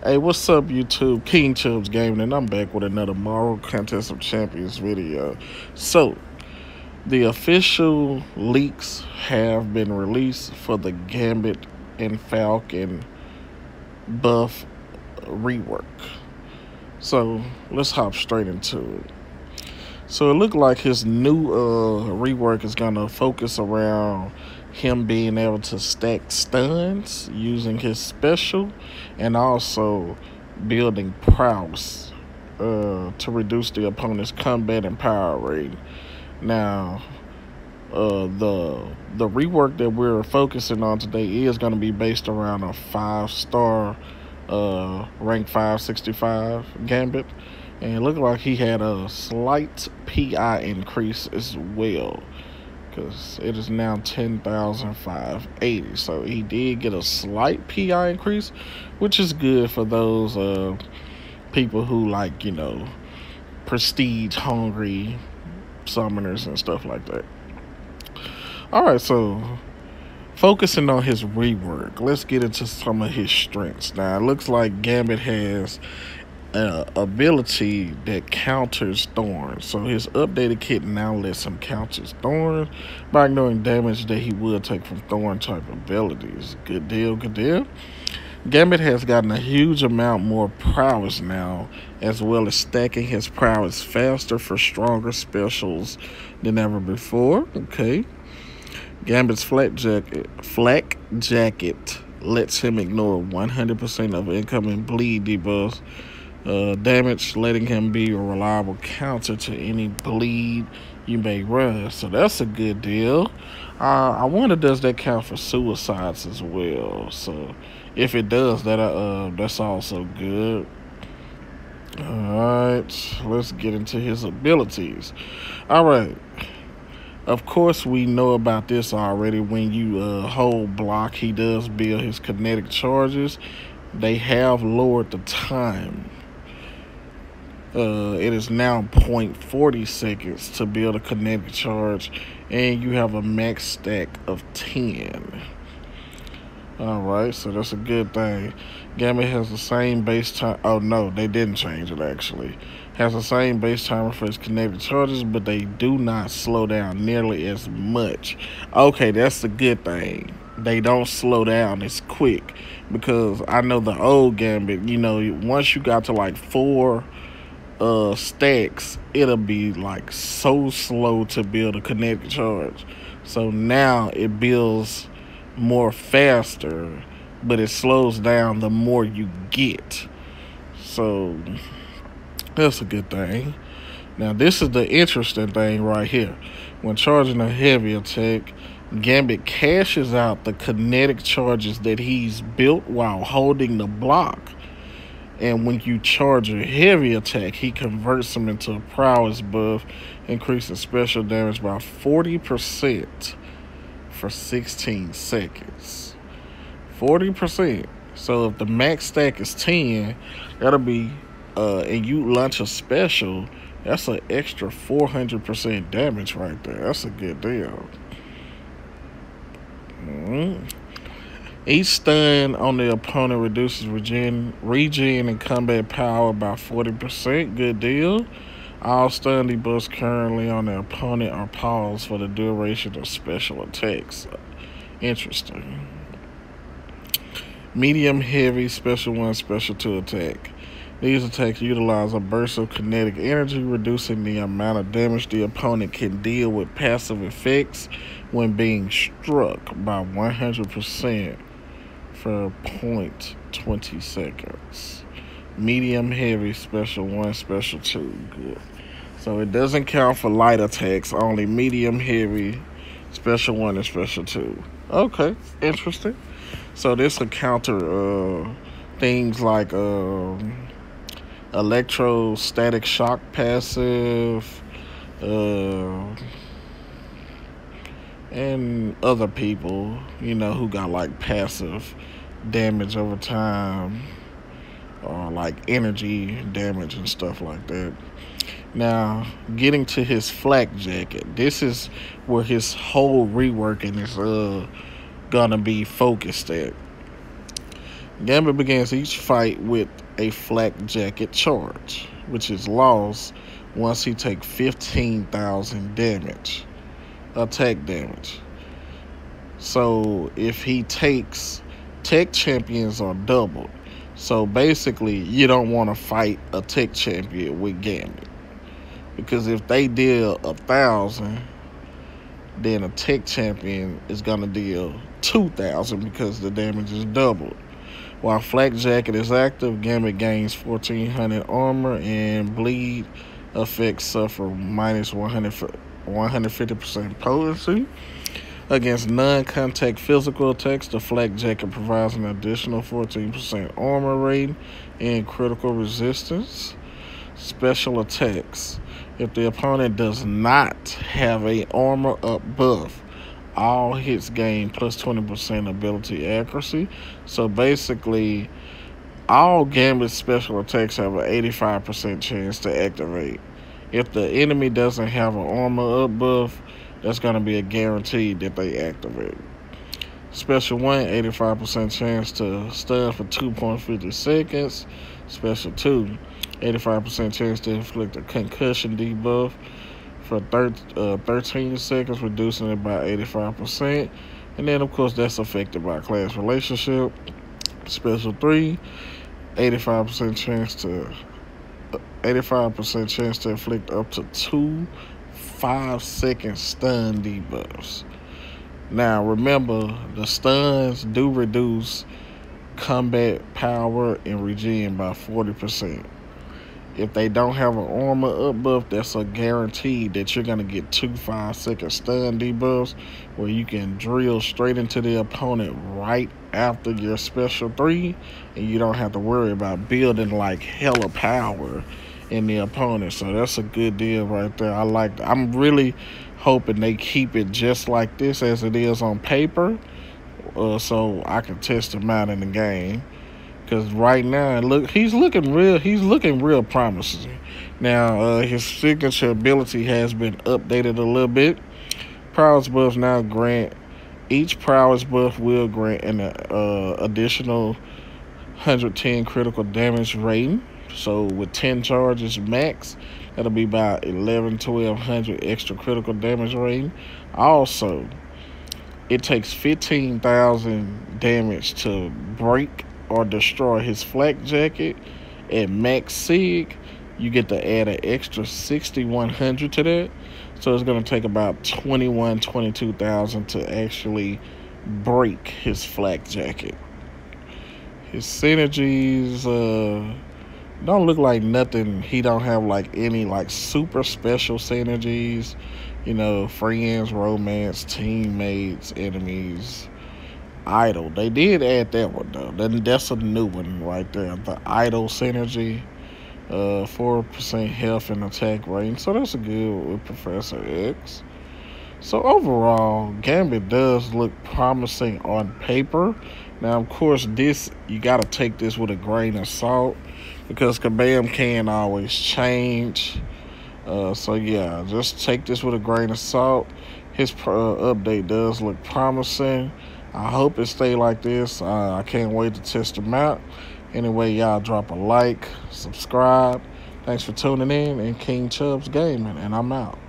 Hey, what's up, YouTube? King Chubbs Gaming, and I'm back with another Marvel Contest of Champions video. So, the official leaks have been released for the Gambit and Falcon buff rework. So, let's hop straight into it. So, it looked like his new rework is going to focus around him being able to stack stuns using his special and also building prowess to reduce the opponent's combat and power rating. Now, the rework that we're focusing on today is going to be based around a 5-star rank 565 Gambit, and it looked like he had a slight PI increase as well, because it is now 10,580. So he did get a slight PI increase, which is good for those people who like, prestige hungry summoners and stuff like that. Alright, so focusing on his rework, let's get into some of his strengths. Now, it looks like Gambit has ability that counters thorns. So his updated kit now lets him counter thorns by ignoring damage that he would take from thorn type abilities. Good deal, good deal. Gambit has gotten a huge amount more prowess now, as well as stacking his prowess faster for stronger specials than ever before. Okay. Gambit's flak jacket lets him ignore 100% of incoming bleed debuffs damage, letting him be a reliable counter to any bleed you may run. So that's a good deal. I wonder, does that count for suicides as well? So if it does, that's also good. Alright, let's get into his abilities. Alright, of course we know about this already. When you hold block, he does build his kinetic charges. They have lowered the time. It is now 0.40 seconds to build a kinetic charge, and you have a max stack of 10. Alright, so that's a good thing. Gambit has the same base time. Oh no, they didn't change it actually. Has the same base timer for his kinetic charges, but they do not slow down nearly as much. Okay, that's the good thing. They don't slow down as quick, because I know the old Gambit, once you got to like 4 stacks, it'll be like so slow to build a kinetic charge. So now it builds more faster, but it slows down the more you get. So that's a good thing. Now, this is the interesting thing right here. When charging a heavy attack, Gambit cashes out the kinetic charges that he's built while holding the block. And when you charge a heavy attack, he converts them into a prowess buff, increasing special damage by 40% for 16 seconds. 40%. So if the max stack is 10, that'll be, and you launch a special, that's an extra 400% damage right there. That's a good deal. Each stun on the opponent reduces regen and combat power by 40%. Good deal. All stun debuffs currently on the opponent are paused for the duration of special attacks. Interesting. Medium, heavy, special 1, special 2 attack. These attacks utilize a burst of kinetic energy, reducing the amount of damage the opponent can deal with passive effects when being struck by 100% for 0.20 seconds. Medium, heavy, special 1, special 2. Good. So it doesn't count for light attacks, only medium, heavy, special 1, and special 2. Okay, interesting. So this will counter things like electrostatic shock passive, and other people, who got like passive damage over time, or like energy damage and stuff like that. Now, getting to his flak jacket, this is where his whole reworking is gonna be focused at. Gambit begins each fight with a flak jacket charge, which is lost once he takes 15,000 damage, attack damage. So if he takes, tech champions are doubled. So basically, you don't want to fight a tech champion with Gambit, because if they deal 1,000, then a tech champion is gonna deal 2,000 because the damage is doubled. While Flak Jacket is active, Gambit gains 1,400 armor and bleed effects suffer minus 150% potency. Against non-contact physical attacks, the Flak Jacket provides an additional 14% armor rating and critical resistance. Special attacks. If the opponent does not have a armor up buff, all hits gain plus 20% ability accuracy. So basically, all Gambit special attacks have an 85% chance to activate. If the enemy doesn't have an armor up buff, that's going to be a guarantee that they activate. Special 1, 85% chance to stun for 2.50 seconds. Special 2, 85% chance to inflict a concussion debuff for 13 seconds, reducing it by 85%. And then, of course, that's affected by class relationship. Special 3, 85% chance to inflict up to 2 5-second stun debuffs. Now, remember, the stuns do reduce combat power and regen by 40%. If they don't have an armor up buff, that's a guarantee that you're going to get 2 5-second stun debuffs where you can drill straight into the opponent right after your special 3, and you don't have to worry about building like hella power in the opponent. So that's a good deal right there. I'm really hoping they keep it just like this as it is on paper, so I can test him out in the game. Because right now, he's looking real promising. Now, his signature ability has been updated a little bit. Prowess buffs now grant, each prowess buff will grant an additional 110 critical damage rating. So with 10 charges max, that'll be about 1,100 extra critical damage rating. Also, it takes 15,000 damage to break or destroy his flak jacket. At max sig, you get to add an extra 6,100 to that. So it's going to take about 22,000 to actually break his flak jacket. His synergies don't look like nothing. He don't have like any like super special synergies. You know, friends, romance, teammates, enemies, idol. They did add that one though. That's a new one right there. The idol synergy, 4% health and attack rating. So that's a good with Professor X. So overall, Gambit does look promising on paper. Now, of course, you got to take this with a grain of salt, because Kabam can always change. So yeah, just take this with a grain of salt. His update does look promising. I hope it stay like this. I can't wait to test him out. Anyway, y'all drop a like, subscribe. Thanks for tuning in, and King Chubbs Gaming, and I'm out.